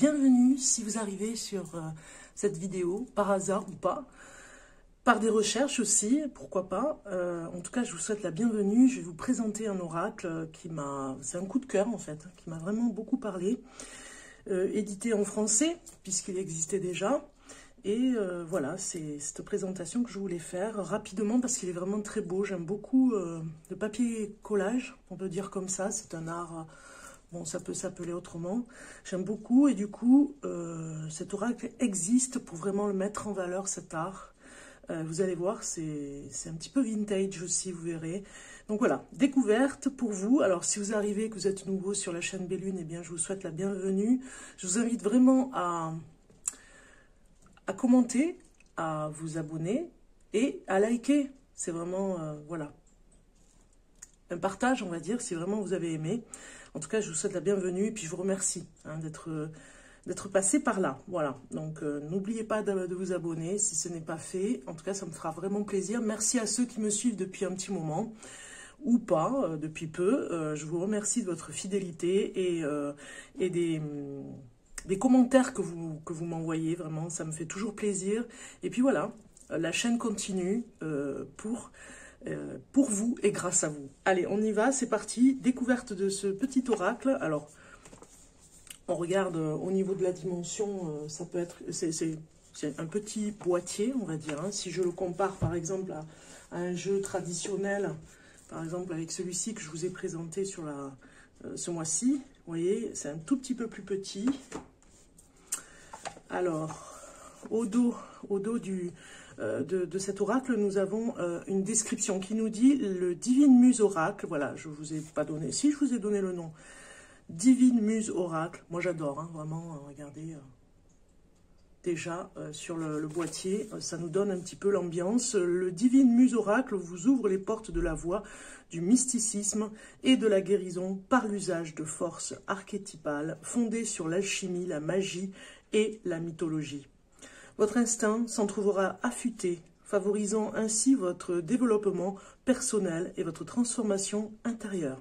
bienvenue si vous arrivez sur cette vidéo, par hasard ou pas, par des recherches aussi, pourquoi pas. En tout cas, je vous souhaite la bienvenue. Je vais vous présenter un oracle c'est un coup de cœur en fait, qui m'a vraiment beaucoup parlé, édité en français, puisqu'il existait déjà. Et voilà, c'est cette présentation que je voulais faire rapidement parce qu'il est vraiment très beau. J'aime beaucoup le papier collage, on peut dire comme ça. C'est un art, bon, ça peut s'appeler autrement. J'aime beaucoup et du coup, cet oracle existe pour vraiment le mettre en valeur, cet art. Vous allez voir, c'est un petit peu vintage aussi, vous verrez. Donc voilà, découverte pour vous. Alors si vous arrivez, que vous êtes nouveau sur la chaîne Bellune, eh bien je vous souhaite la bienvenue. Je vous invite vraiment à commenter, à vous abonner et à liker. C'est vraiment, voilà, un partage, on va dire, si vraiment vous avez aimé. En tout cas, je vous souhaite la bienvenue et puis je vous remercie d'être passé par là. Voilà, donc n'oubliez pas de vous abonner si ce n'est pas fait. En tout cas, ça me fera vraiment plaisir. Merci à ceux qui me suivent depuis un petit moment ou pas, depuis peu. Je vous remercie de votre fidélité et des commentaires que vous m'envoyez, vraiment, ça me fait toujours plaisir. Et puis voilà, la chaîne continue pour vous et grâce à vous. Allez, on y va, c'est parti. Découverte de ce petit oracle. Alors, on regarde au niveau de la dimension, ça peut être, c'est un petit boîtier, on va dire. Hein. Si je le compare par exemple à un jeu traditionnel, par exemple avec celui-ci que je vous ai présenté sur ce mois-ci, vous voyez, c'est un tout petit peu plus petit. Alors, au dos de cet oracle, nous avons une description qui nous dit le Divine Muse Oracle. Voilà, je ne vous ai pas donné, si je vous ai donné le nom, Divine Muse Oracle. Moi j'adore, hein, vraiment, regardez, déjà sur le boîtier, ça nous donne un petit peu l'ambiance. Le Divine Muse Oracle vous ouvre les portes de la voie du mysticisme et de la guérison par l'usage de forces archétypales fondées sur l'alchimie, la magie et la mythologie. Votre instinct s'en trouvera affûté, favorisant ainsi votre développement personnel et votre transformation intérieure.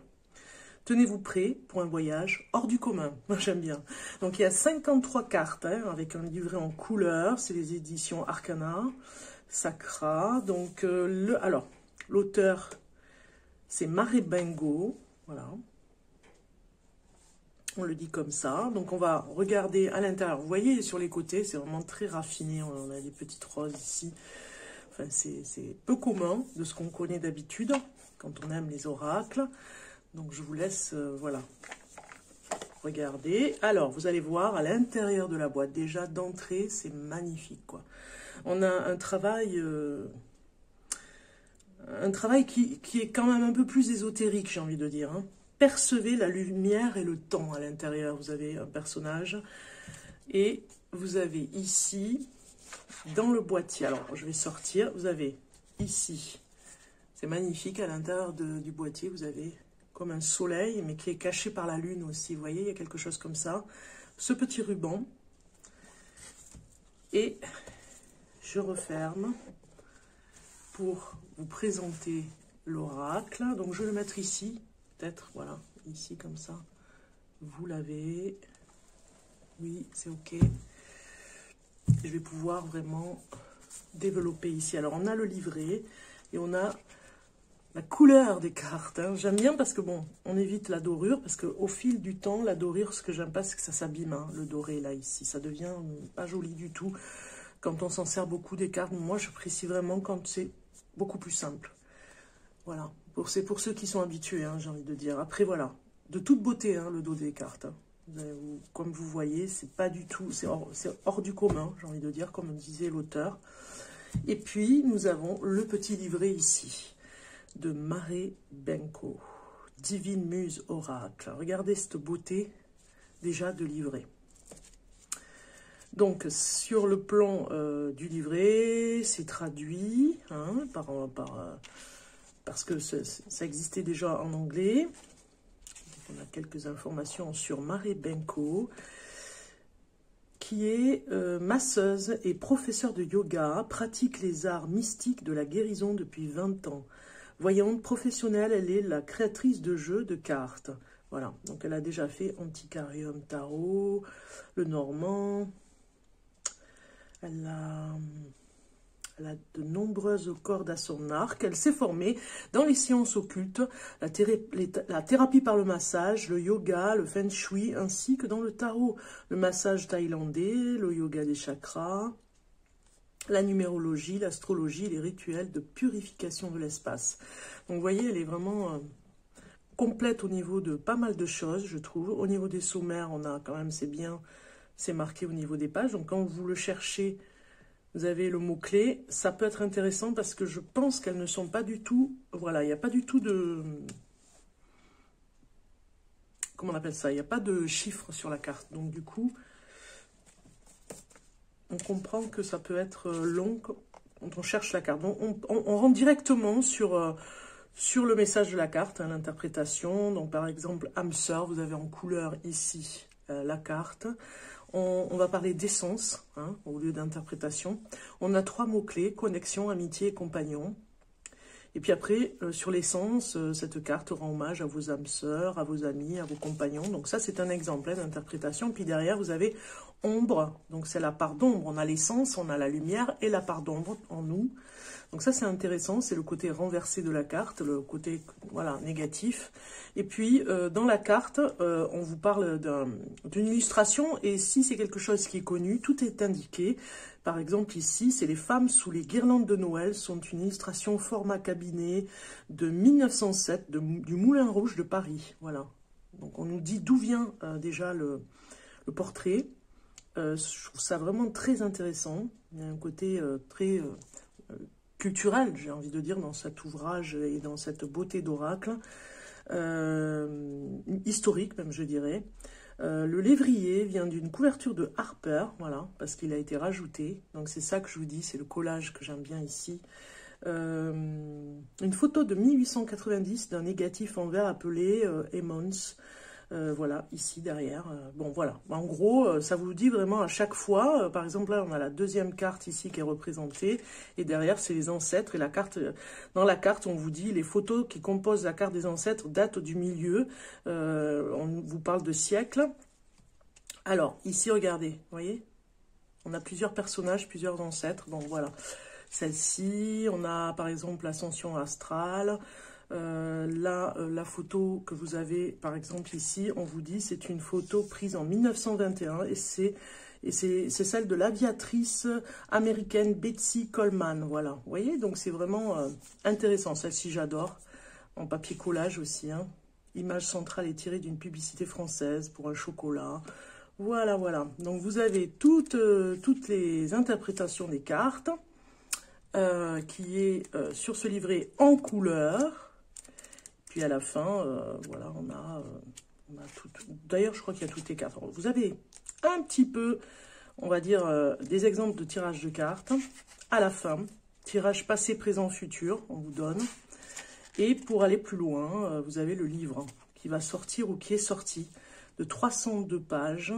Tenez-vous prêt pour un voyage hors du commun. Moi, j'aime bien. Donc, il y a 53 cartes, hein, avec un livret en couleur. C'est les éditions Arcana, Sacra. Donc, l'auteur, c'est Mare Bengo. Voilà. On le dit comme ça. Donc, on va regarder à l'intérieur. Vous voyez, sur les côtés, c'est vraiment très raffiné. On a des petites roses ici. Enfin, c'est peu commun de ce qu'on connaît d'habitude quand on aime les oracles. Donc, je vous laisse, voilà, regarder. Alors, vous allez voir à l'intérieur de la boîte, déjà d'entrée, c'est magnifique, quoi. On a un travail qui est quand même un peu plus ésotérique, j'ai envie de dire, hein. Percevez la lumière et le temps à l'intérieur. Vous avez un personnage et vous avez ici, dans le boîtier, alors je vais sortir, vous avez ici, c'est magnifique, à l'intérieur du boîtier, vous avez comme un soleil, mais qui est caché par la lune aussi. Vous voyez, il y a quelque chose comme ça. Ce petit ruban. Et je referme pour vous présenter l'oracle. Donc, je vais le mettre ici. Peut-être, voilà, ici, comme ça. Vous l'avez. Oui, c'est OK. Je vais pouvoir vraiment développer ici. Alors, on a le livret et on a la couleur des cartes, hein. J'aime bien parce que, bon, on évite la dorure, parce qu'au fil du temps, la dorure, ce que j'aime pas, c'est que ça s'abîme, hein, le doré, là, ici. Ça devient pas joli du tout quand on s'en sert beaucoup des cartes. Moi, j'apprécie vraiment quand c'est beaucoup plus simple. Voilà, c'est pour ceux qui sont habitués, hein, j'ai envie de dire. Après, voilà, de toute beauté, hein, le dos des cartes. Hein. Comme vous voyez, c'est pas du tout, c'est hors du commun, j'ai envie de dire, comme disait l'auteur. Et puis, nous avons le petit livret ici, de Mare Bengo, Divine Muse Oracle. Regardez cette beauté déjà de livret. Donc sur le plan du livret, c'est traduit, hein, parce que ça existait déjà en anglais. Donc, on a quelques informations sur Mare Bengo, qui est masseuse et professeure de yoga, pratique les arts mystiques de la guérison depuis 20 ans. Voyante professionnelle, elle est la créatrice de jeux de cartes. Voilà, donc elle a déjà fait Antiquarium Tarot, le normand. Elle a de nombreuses cordes à son arc. Elle s'est formée dans les sciences occultes, la thérapie par le massage, le yoga, le feng shui, ainsi que dans le tarot, le massage thaïlandais, le yoga des chakras, la numérologie, l'astrologie, les rituels de purification de l'espace. Donc vous voyez, elle est vraiment complète au niveau de pas mal de choses, je trouve. Au niveau des sommaires, on a quand même, c'est bien, c'est marqué au niveau des pages. Donc quand vous le cherchez, vous avez le mot-clé. Ça peut être intéressant parce que je pense qu'elles ne sont pas du tout... Voilà, il n'y a pas du tout de... Comment on appelle ça? Il n'y a pas de chiffres sur la carte. Donc du coup, on comprend que ça peut être long quand on cherche la carte. Donc on rentre directement sur le message de la carte, hein, l'interprétation. Donc par exemple, âme sœur, vous avez en couleur ici la carte. On va parler d'essence, hein, au lieu d'interprétation. On a 3 mots-clés, connexion, amitié et compagnon. Et puis après, sur l'essence, cette carte rend hommage à vos âmes sœurs, à vos amis, à vos compagnons. Donc ça, c'est un exemple d'interprétation. Puis derrière, vous avez ombre. Donc c'est la part d'ombre. On a l'essence, on a la lumière et la part d'ombre en nous. Donc ça, c'est intéressant. C'est le côté renversé de la carte, le côté voilà négatif. Et puis, dans la carte, on vous parle d'une illustration. Et si c'est quelque chose qui est connu, tout est indiqué. Par exemple, ici, c'est les femmes sous les guirlandes de Noël, sont une illustration format cabinet de 1907 du Moulin Rouge de Paris. Voilà. Donc, on nous dit d'où vient déjà le portrait. Je trouve ça vraiment très intéressant. Il y a un côté très culturel, j'ai envie de dire, dans cet ouvrage et dans cette beauté d'oracle. Historique, même, je dirais. Le lévrier vient d'une couverture de Harper, voilà, parce qu'il a été rajouté. Donc c'est ça que je vous dis, c'est le collage que j'aime bien ici. Une photo de 1890 d'un négatif en verre appelé Emmons. Voilà, ici derrière. Bon, voilà. En gros, ça vous dit vraiment à chaque fois. Par exemple, là, on a la deuxième carte ici qui est représentée. Et derrière, c'est les ancêtres. Et la carte, dans la carte, on vous dit les photos qui composent la carte des ancêtres datent du milieu. On vous parle de siècles. Alors, ici, regardez. Vous voyez? On a plusieurs personnages, plusieurs ancêtres. Donc, voilà. Celle-ci, on a par exemple l'ascension astrale. Là, la photo que vous avez, par exemple, ici, on vous dit c'est une photo prise en 1921 et c'est celle de l'aviatrice américaine Betsy Coleman. Voilà, vous voyez, donc c'est vraiment intéressant. Celle-ci, j'adore. En papier collage aussi. Hein. Image centrale est tirée d'une publicité française pour un chocolat. Voilà, voilà. Donc, vous avez toutes les interprétations des cartes qui est sur ce livret en couleur. Puis à la fin, voilà, on a tout. D'ailleurs, je crois qu'il y a toutes les cartes. Alors, vous avez un petit peu, on va dire, des exemples de tirage de cartes. À la fin, tirage passé, présent, futur, on vous donne. Et pour aller plus loin, vous avez le livre qui va sortir ou qui est sorti de 302 pages.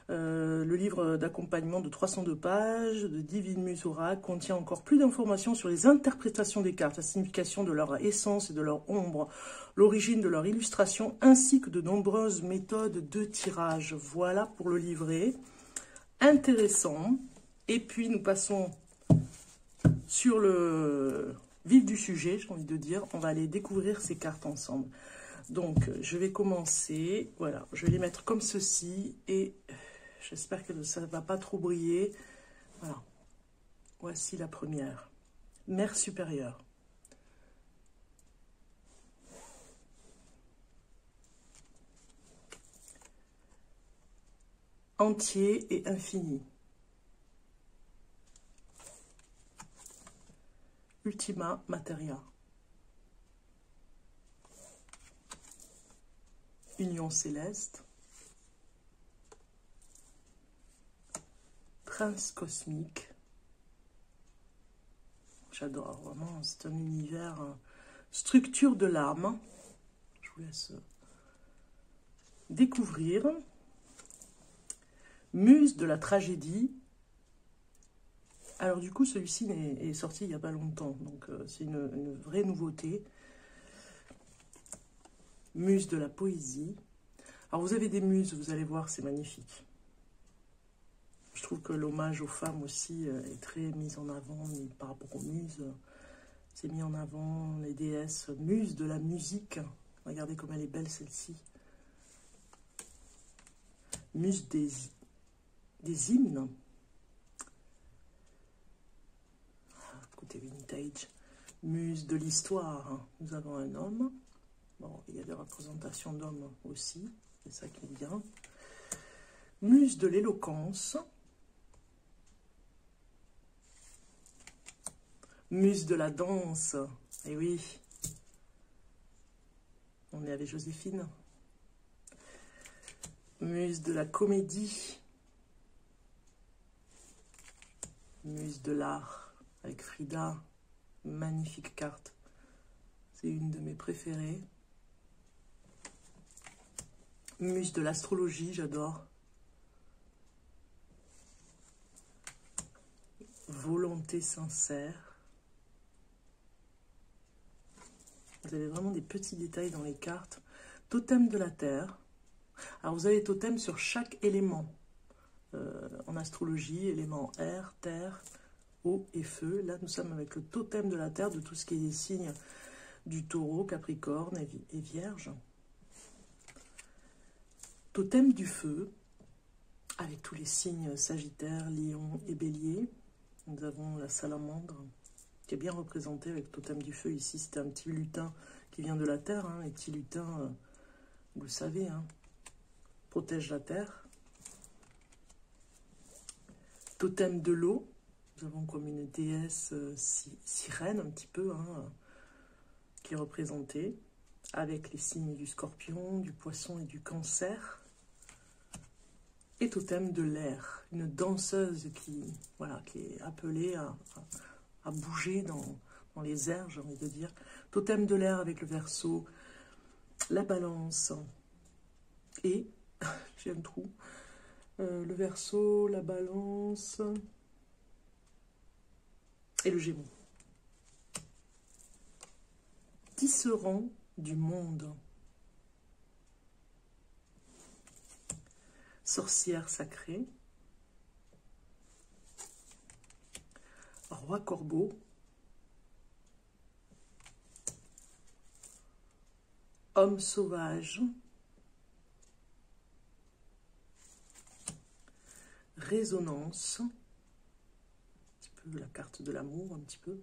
Le livre d'accompagnement de 302 pages de Divine Muse Oracle contient encore plus d'informations sur les interprétations des cartes, la signification de leur essence et de leur ombre, l'origine de leur illustration, ainsi que de nombreuses méthodes de tirage. Voilà pour le livret. Intéressant. Et puis, nous passons sur le vif du sujet, j'ai envie de dire. On va aller découvrir ces cartes ensemble. Donc, je vais commencer. Voilà, je vais les mettre comme ceci et... j'espère que ça ne va pas trop briller. Voilà. Voici la première. Mère supérieure. Entier et infini. Ultima Materia. Union céleste. Prince cosmique. J'adore, vraiment, c'est un univers. Structure de l'âme. Je vous laisse découvrir. Muse de la tragédie. Alors du coup, celui-ci est sorti il n'y a pas longtemps, donc c'est une vraie nouveauté. Muse de la poésie. Alors vous avez des muses, vous allez voir, c'est magnifique. Je trouve que l'hommage aux femmes aussi est très mis en avant par rapport aux muses. C'est mis en avant les déesses muses de la musique. Regardez comme elle est belle celle-ci. Muse des hymnes. Côté vintage. Muse de l'histoire. Nous avons un homme. Bon, il y a des représentations d'hommes aussi. C'est ça qui est bien. Muse de l'éloquence. Muse de la danse. Eh oui. On est avec Joséphine. Muse de la comédie. Muse de l'art avec Frida. Magnifique carte. C'est une de mes préférées. Muse de l'astrologie, j'adore. Volonté sincère. Vous avez vraiment des petits détails dans les cartes. Totem de la terre. Alors vous avez totem sur chaque élément. En astrologie, éléments air, terre, eau et feu. Là, nous sommes avec le totem de la terre, de tout ce qui est des signes du taureau, capricorne et vierge. Totem du feu, avec tous les signes sagittaire, lion et bélier. Nous avons la salamandre, qui est bien représentée avec le totem du feu. Ici, c'était un petit lutin qui vient de la terre. Hein. Les petits lutins, vous le savez, hein, protègent la terre. Totem de l'eau. Nous avons comme une déesse sirène, un petit peu, hein, qui est représentée, avec les signes du scorpion, du poisson et du cancer. Et totem de l'air, une danseuse qui est appelée à bouger dans les airs, j'ai envie de dire. Totem de l'air avec le Verseau, la Balance et, j'ai un trou, le Verseau, la Balance et le Gémeaux. Tisserand du monde. Sorcière sacrée. Roi corbeau. Homme sauvage. Résonance. Un petit peu la carte de l'amour, un petit peu.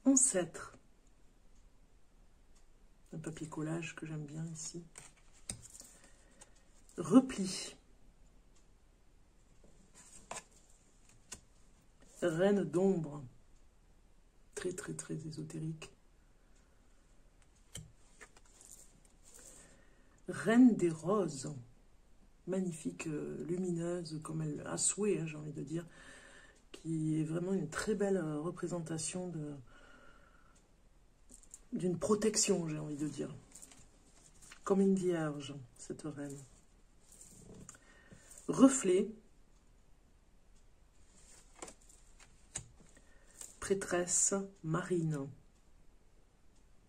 Ancêtre. Un papier collage que j'aime bien ici. Repli. Reine d'ombre. Très, très, très ésotérique. Reine des roses. Magnifique, lumineuse, comme elle a souhait, hein, j'ai envie de dire. Qui est vraiment une très belle représentation d'une protection, j'ai envie de dire. Comme une vierge, cette reine. Reflet. Prêtresse marine.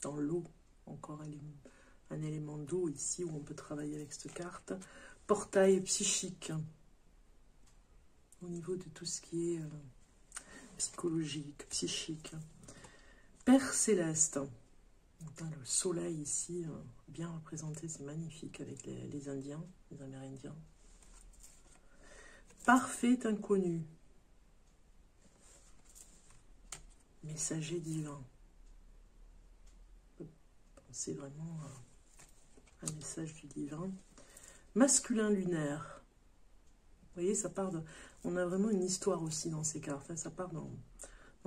Dans l'eau. Encore un élément d'eau ici où on peut travailler avec cette carte. Portail psychique. Au niveau de tout ce qui est psychologique, psychique. Père céleste. Le soleil ici, bien représenté, c'est magnifique avec les Indiens, les Amérindiens. Parfait inconnu. Messager divin. C'est vraiment un message du divin. Masculin lunaire. Vous voyez, ça part de... On a vraiment une histoire aussi dans ces cartes. Hein. Ça part dans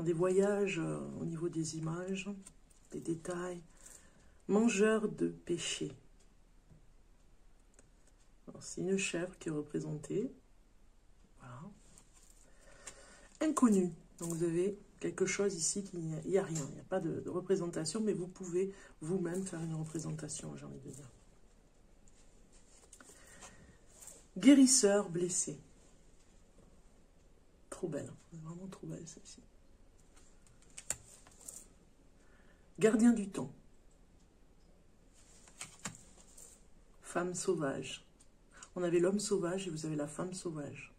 des voyages au niveau des images, des détails. Mangeur de péché. C'est une chèvre qui est représentée. Voilà. Inconnu. Donc vous avez quelque chose ici, il n'y a rien. Il n'y a pas de représentation, mais vous pouvez vous-même faire une représentation, j'ai envie de dire. Guérisseur blessé. Trop belle. Vraiment trop belle celle-ci. Gardien du temps. Femme sauvage. On avait l'homme sauvage et vous avez la femme sauvage.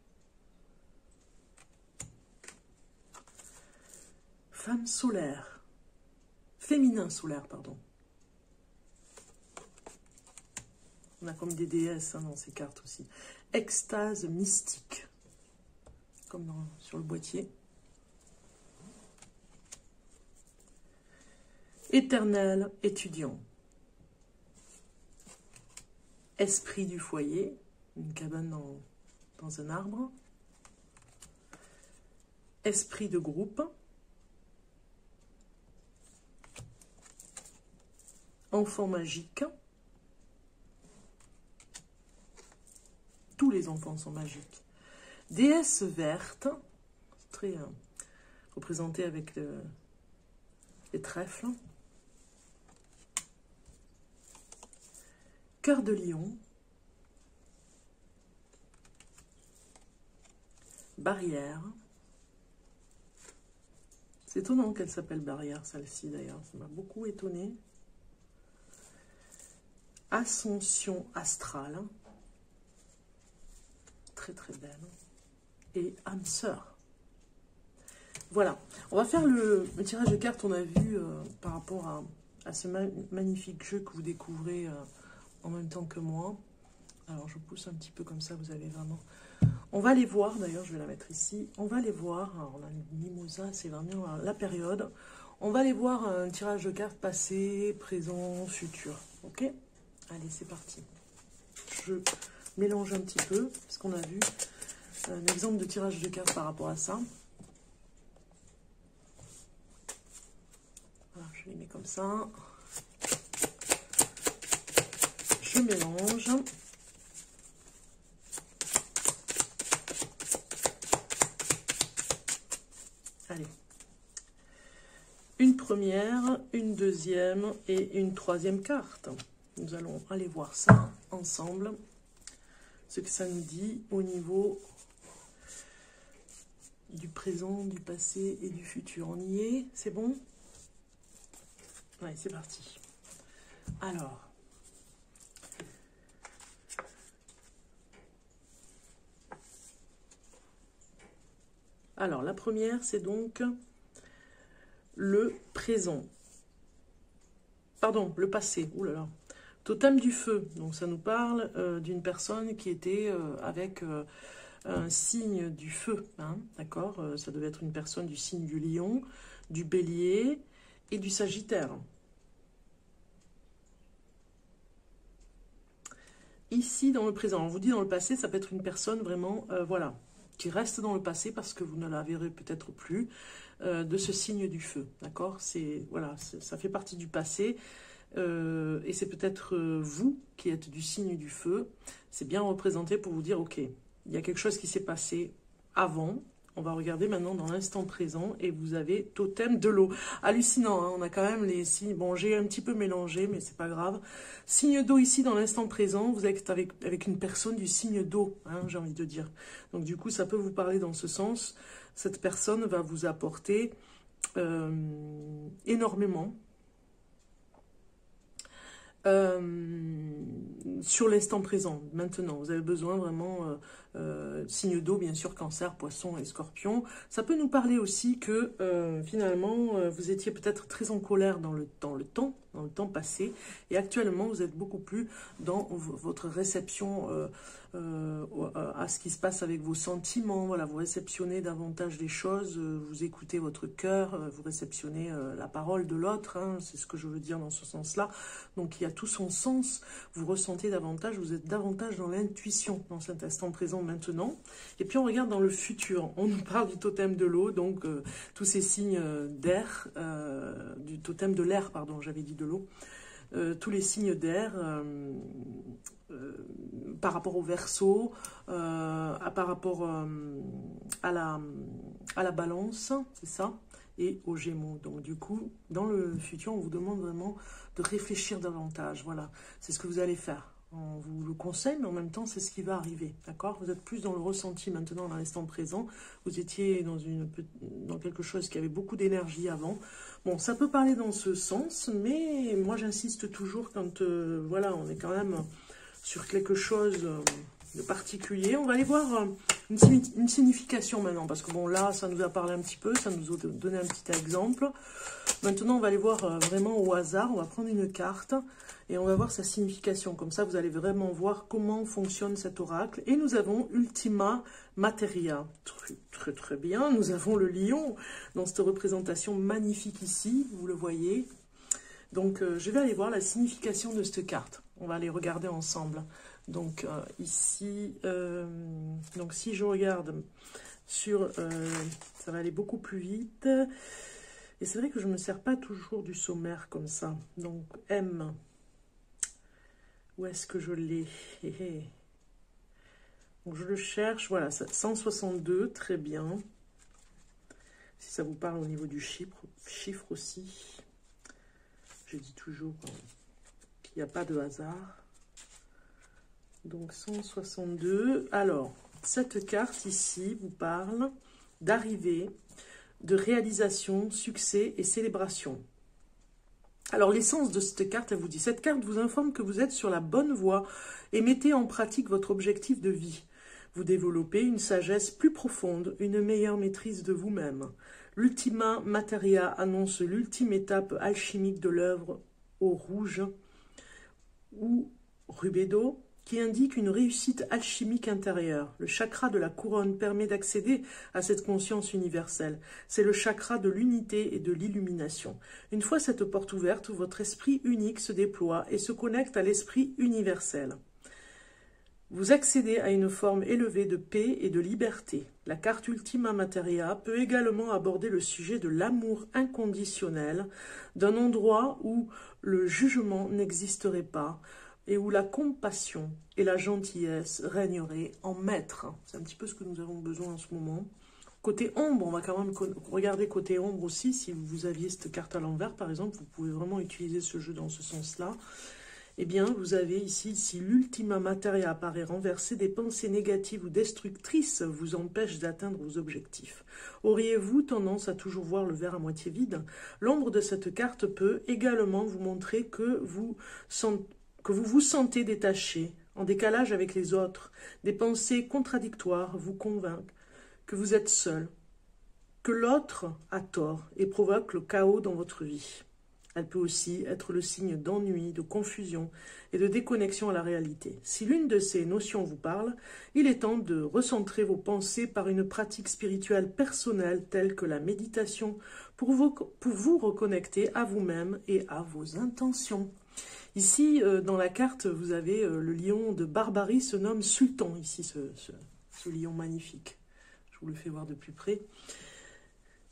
Femme solaire. Féminin solaire, pardon. On a comme des déesses hein, dans ces cartes aussi. Extase mystique. Comme sur le boîtier. Éternel étudiant. Esprit du foyer. Une cabane dans un arbre. Esprit de groupe. Enfant magique. Tous les enfants sont magiques. Déesse verte. Très représentée avec les trèfles. Cœur de lion. Barrière. C'est étonnant qu'elle s'appelle Barrière, celle-ci d'ailleurs. Ça m'a beaucoup étonné. Ascension astrale. Très très belle. Et âme sœur. Voilà. On va faire le tirage de cartes, on a vu par rapport à ce magnifique jeu que vous découvrez en même temps que moi. Alors je pousse un petit peu comme ça, vous avez vraiment... On va les voir, d'ailleurs je vais la mettre ici. On va les voir, alors, on a une mimosa, c'est vraiment la période. On va les voir un tirage de cartes passé, présent, futur. Ok? Allez, c'est parti. Je mélange un petit peu, parce qu'on a vu un exemple de tirage de cartes par rapport à ça. Voilà, je les mets comme ça. Je mélange. Allez. Une première, une deuxième et une troisième carte. Nous allons aller voir ça ensemble. Ce que ça nous dit au niveau du présent, du passé et du futur. On y est? C'est bon? Allez, c'est parti. Alors, la première, c'est donc le présent. Pardon, le passé. Ouh là là. Totem du feu. Donc, ça nous parle d'une personne qui était avec un signe du feu. Hein, d'accord? Ça devait être une personne du signe du lion, du bélier et du sagittaire. Ici, dans le présent, on vous dit dans le passé, ça peut être une personne vraiment, voilà, qui reste dans le passé parce que vous ne la verrez peut-être plus, de ce signe du feu, d'accord? Voilà, ça fait partie du passé, et c'est peut-être vous qui êtes du signe du feu. C'est bien représenté pour vous dire, ok, il y a quelque chose qui s'est passé avant. On va regarder maintenant dans l'instant présent et vous avez totem de l'eau. Hallucinant, hein, on a quand même les signes. Bon, j'ai un petit peu mélangé, mais c'est pas grave. Signe d'eau ici dans l'instant présent, vous êtes avec une personne du signe d'eau, hein, j'ai envie de dire. Donc du coup, ça peut vous parler dans ce sens. Cette personne va vous apporter énormément. Sur l'instant présent, maintenant, vous avez besoin vraiment, signe d'eau, bien sûr, cancer, poisson et scorpion. Ça peut nous parler aussi que finalement, vous étiez peut-être très en colère dans le temps passé, et actuellement, vous êtes beaucoup plus dans votre réception à ce qui se passe avec vos sentiments. Voilà, vous réceptionnez davantage les choses, vous écoutez votre cœur, vous réceptionnez la parole de l'autre, hein, c'est ce que je veux dire dans ce sens-là. Donc, il y a tout son sens, vous ressentez davantage, vous êtes davantage dans l'intuition dans cet instant présent maintenant. Et puis, on regarde dans le futur, on nous parle du totem de l'eau, donc tous ces signes d'air, du totem de l'air, pardon, j'avais dit de l'eau, tous les signes d'air par rapport au Verseau, par rapport à la balance, c'est ça, et aux Gémeaux. Donc du coup, dans le futur, on vous demande vraiment de réfléchir davantage. Voilà, c'est ce que vous allez faire. On vous le conseille, mais en même temps, c'est ce qui va arriver, d'accord? Vous êtes plus dans le ressenti maintenant, dans l'instant présent. Vous étiez dans quelque chose qui avait beaucoup d'énergie avant. Bon, ça peut parler dans ce sens, mais moi, j'insiste toujours quand, voilà, on est quand même sur quelque chose de particulier. On va aller voir une signification maintenant, parce que bon, là, ça nous a parlé un petit peu, ça nous a donné un petit exemple. Maintenant, on va aller voir vraiment au hasard. On va prendre une carte et on va voir sa signification. Comme ça, vous allez vraiment voir comment fonctionne cet oracle. Et nous avons Ultima Materia. Très, très bien. Nous avons le lion dans cette représentation magnifique ici. Vous le voyez. Donc, je vais aller voir la signification de cette carte. On va aller regarder ensemble. Donc, ici, donc si je regarde sur... ça va aller beaucoup plus vite. Et c'est vrai que je ne me sers pas toujours du sommaire comme ça. Donc, M. Où est-ce que je l'ai? Donc, je le cherche. Voilà, 162, très bien. Si ça vous parle au niveau du chiffre aussi. Je dis toujours qu'il n'y a pas de hasard. Donc, 162. Alors, cette carte ici vous parle d'arrivée, de réalisation, succès et célébration. Alors, l'essence de cette carte, elle vous dit, cette carte vous informe que vous êtes sur la bonne voie et mettez en pratique votre objectif de vie. Vous développez une sagesse plus profonde, une meilleure maîtrise de vous-même. L'Ultima Materia annonce l'ultime étape alchimique de l'œuvre au rouge ou rubedo, qui indique une réussite alchimique intérieure. Le chakra de la couronne permet d'accéder à cette conscience universelle. C'est le chakra de l'unité et de l'illumination. Une fois cette porte ouverte, votre esprit unique se déploie et se connecte à l'esprit universel. Vous accédez à une forme élevée de paix et de liberté. La carte Ultima Materia peut également aborder le sujet de l'amour inconditionnel, d'un endroit où le jugement n'existerait pas, et où la compassion et la gentillesse régneraient en maître. C'est un petit peu ce que nous avons besoin en ce moment. Côté ombre, on va quand même regarder côté ombre aussi. Si vous aviez cette carte à l'envers, par exemple, vous pouvez vraiment utiliser ce jeu dans ce sens-là. Eh bien, vous avez ici, si l'Ultima Materia apparaît renversée, des pensées négatives ou destructrices vous empêchent d'atteindre vos objectifs. Auriez-vous tendance à toujours voir le verre à moitié vide? L'ombre de cette carte peut également vous montrer que vous vous sentez détaché, en décalage avec les autres. Des pensées contradictoires vous convainquent que vous êtes seul, que l'autre a tort et provoque le chaos dans votre vie. Elle peut aussi être le signe d'ennui, de confusion et de déconnexion à la réalité. Si l'une de ces notions vous parle, il est temps de recentrer vos pensées par une pratique spirituelle personnelle telle que la méditation pour vous reconnecter à vous-même et à vos intentions. Ici, dans la carte, vous avez le lion de Barbarie, se nomme Sultan, ici, ce lion magnifique. Je vous le fais voir de plus près.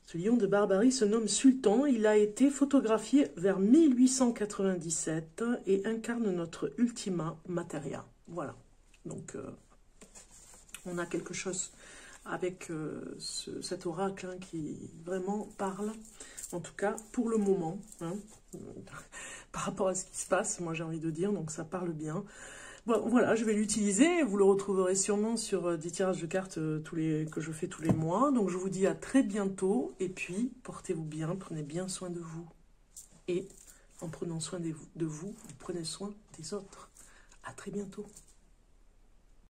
Ce lion de Barbarie se nomme Sultan. Il a été photographié vers 1897 et incarne notre Ultima Materia. Voilà. Donc, on a quelque chose avec cet oracle qui vraiment parle, en tout cas pour le moment, hein, par rapport à ce qui se passe, moi j'ai envie de dire, donc ça parle bien. Bon, voilà, je vais l'utiliser, vous le retrouverez sûrement sur des tirages de cartes que je fais tous les mois. Donc je vous dis à très bientôt, et puis portez-vous bien, prenez bien soin de vous. Et en prenant soin de vous, vous prenez soin des autres. À très bientôt.